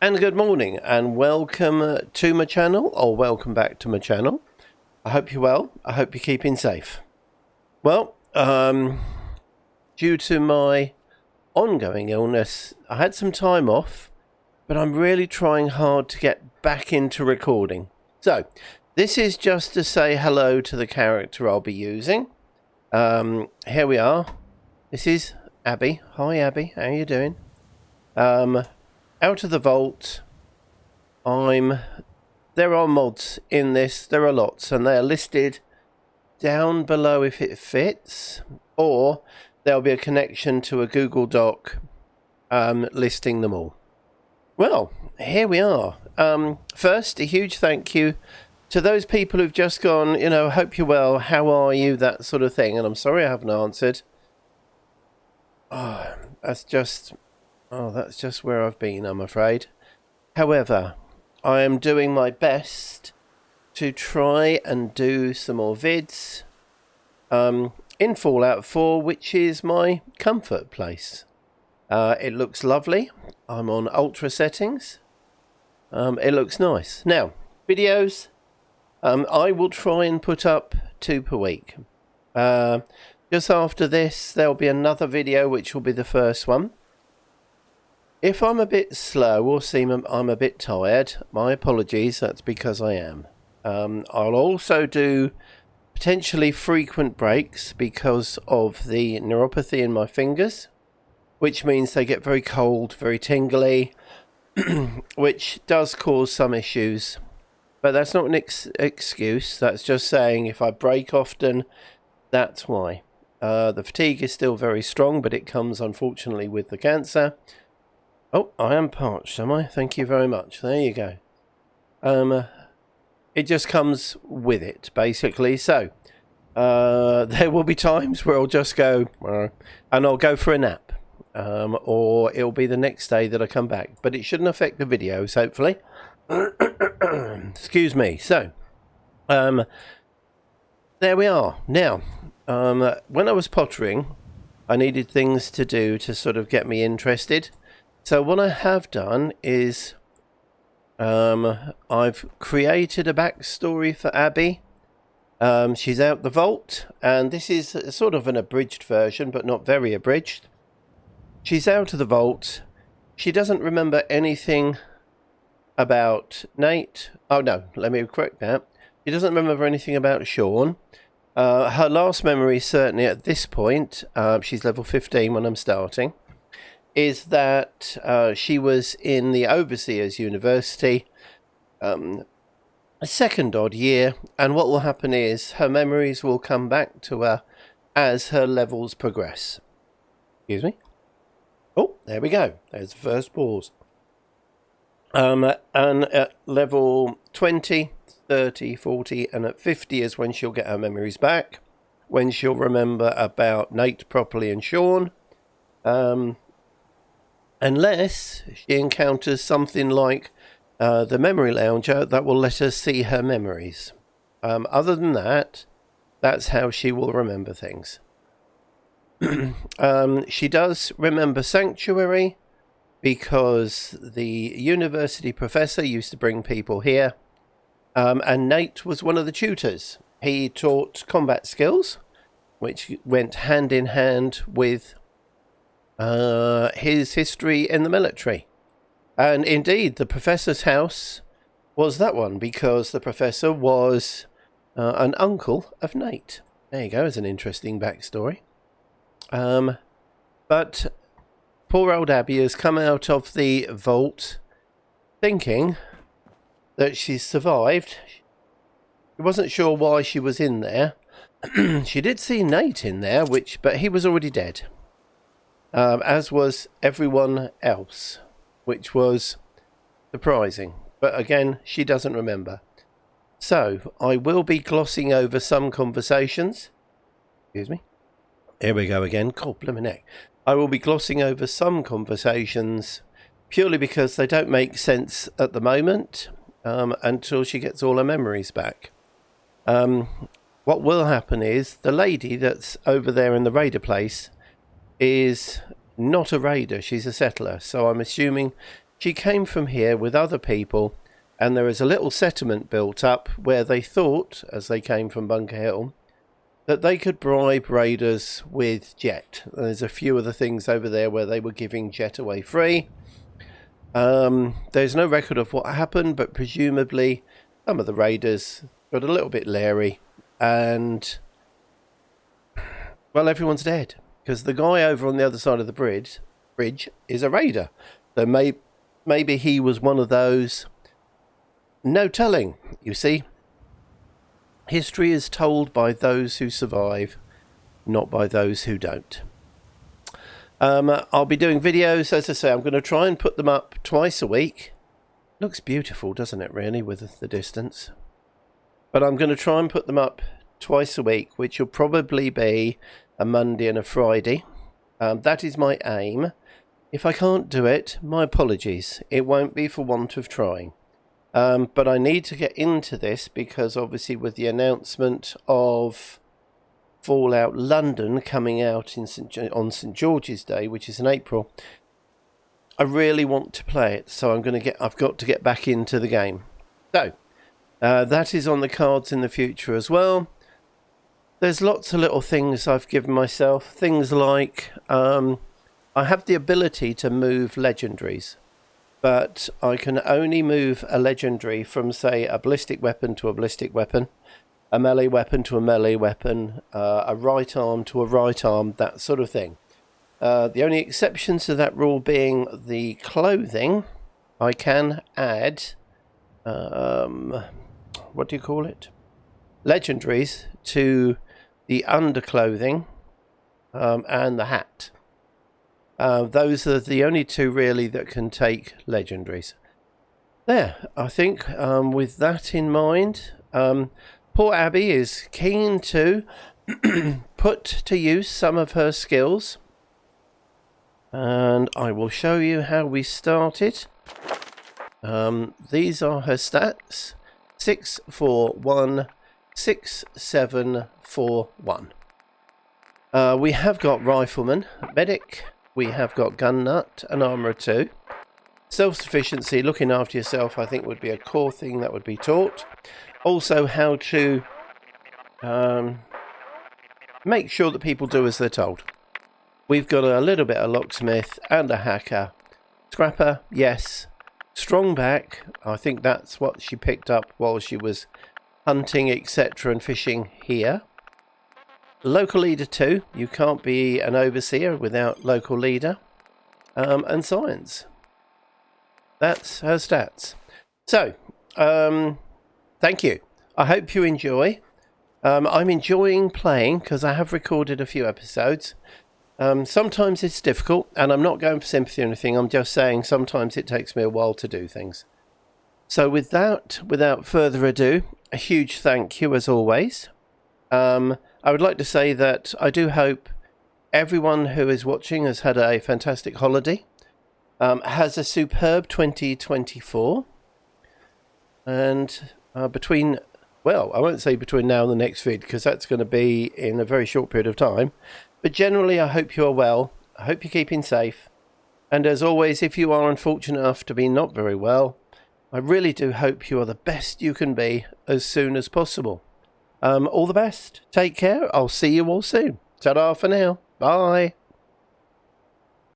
And good morning and welcome to my channel, or welcome back to my channel. I hope you're well. I hope you're keeping safe. Well, due to my ongoing illness, I had some time off, but I'm really trying hard to get back into recording. So, this is just to say hello to the character I'll be using. Here we are. This is Abby. Hi Abby, how are you doing? Out of the vault, there are mods in this, there are lots, and they are listed down below if it fits, or there'll be a connection to a Google Doc listing them all. Well, here we are. First, a huge thank you to those people who've just gone, hope you're well, how are you, that sort of thing, and I'm sorry I haven't answered. That's just where I've been, I'm afraid. However, I am doing my best to try and do some more vids in Fallout 4, which is my comfort place. It looks lovely. I'm on ultra settings. It looks nice. Now, videos, I will try and put up 2 per week. Just after this, there'll be another video, which will be the first one. If I'm a bit slow or seem I'm a bit tired, my apologies, that's because I am. I'll also do potentially frequent breaks because of the neuropathy in my fingers, which means they get very cold, very tingly, which does cause some issues. But that's not an excuse, that's just saying if I break often, that's why. The fatigue is still very strong, but it comes unfortunately with the cancer. Oh, I am parched, am I? Thank you very much. There you go. It just comes with it, basically. So, there will be times where I'll just go, and I'll go for a nap. Or it'll be the next day that I come back. But it shouldn't affect the videos, hopefully. Excuse me. So, there we are. Now, when I was pottering, I needed things to do to sort of get me interested. So what I have done is I've created a backstory for Abby. She's out the vault, and this is sort of an abridged version, but not very abridged. She's out of the vault. She doesn't remember anything about Nate. Oh no, let me correct that. She doesn't remember anything about Shaun. Her last memory, certainly at this point, she's level 15 when I'm starting, is that she was in the Overseer's University, a second odd year, and what will happen is her memories will come back to her as her levels progress. Excuse me. Oh, there we go. There's the first pause. And at level 20, 30, 40, and at 50 is when she'll get her memories back, when she'll remember about Nate properly and Shaun. Unless she encounters something like the memory lounger that will let her see her memories. Other than that, that's how she will remember things. She does remember Sanctuary because the university professor used to bring people here. And Nate was one of the tutors. He taught combat skills, which went hand in hand with his history in the military. And indeed, the professor's house was that one, because the professor was an uncle of Nate. There you go, it's an interesting backstory. But poor old Abby has come out of the vault thinking that she's survived. She wasn't sure why she was in there. She did see Nate in there, but he was already dead. As was everyone else, which was surprising. But again, she doesn't remember. So, I will be glossing over some conversations. Excuse me. Here we go again. God, blimey neck. I will be glossing over some conversations purely because they don't make sense at the moment until she gets all her memories back. What will happen is the lady that's over there in the raider place is not a raider, she's a settler, so I'm assuming She came from here with other people, and there is a little settlement built up where they thought, as they came from Bunker Hill, that they could bribe raiders with jet. There's a few of the things over there where they were giving jet away free. There's no record of what happened, but presumably some of the raiders got a little bit leery, and well, everyone's dead because the guy over on the other side of the bridge is a raider. So maybe he was one of those. No telling. You see, history is told by those who survive, not by those who don't. I'll be doing videos, as I say. I'm going to try and put them up twice a week. Looks beautiful, doesn't it, really, with the distance? But I'm going to try and put them up twice a week, which will probably be a Monday and a Friday. That is my aim. If I can't do it, my apologies. It won't be for want of trying. But I need to get into this because obviously with the announcement of Fallout London coming out on St George's Day, which is in April, I really want to play it. So I've got to get back into the game. So that is on the cards in the future as well. There's lots of little things I've given myself. Things like I have the ability to move legendaries, but I can only move a legendary from, say, a ballistic weapon to a ballistic weapon, a melee weapon to a melee weapon, a right arm to a right arm, that sort of thing. The only exceptions to that rule being the clothing. I can add, what do you call it? Legendaries to the underclothing and the hat. Those are the only two really that can take legendaries. There, I think with that in mind, poor Abby is keen to put to use some of her skills. And I will show you how we started. These are her stats. 6, 4, 1, 6, 7, 4, 1. We have got Rifleman, Medic. We have got Gun Nut and Armourer 2. Self-sufficiency, looking after yourself, I think would be a core thing that would be taught. Also how to make sure that people do as they're told. We've got a little bit of Locksmith and a Hacker. Scrapper, yes. Strong back, I think that's what she picked up while she was hunting, etc. and fishing here. Local Leader 2, you can't be an overseer without local leader. And Science. That's her stats. So, thank you. I hope you enjoy. I'm enjoying playing because I have recorded a few episodes. Sometimes it's difficult, and I'm not going for sympathy or anything. I'm just saying sometimes it takes me a while to do things. So with that, without further ado, a huge thank you as always. I would like to say that I do hope everyone who is watching has had a fantastic holiday, has a superb 2024, and between, well, I won't say between now and the next vid because that's going to be in a very short period of time, but generally I hope you are well, I hope you're keeping safe, and as always, if you are unfortunate enough to be not very well, I really do hope you are the best you can be as soon as possible. All the best. Take care. I'll see you all soon. Ta-da for now. Bye.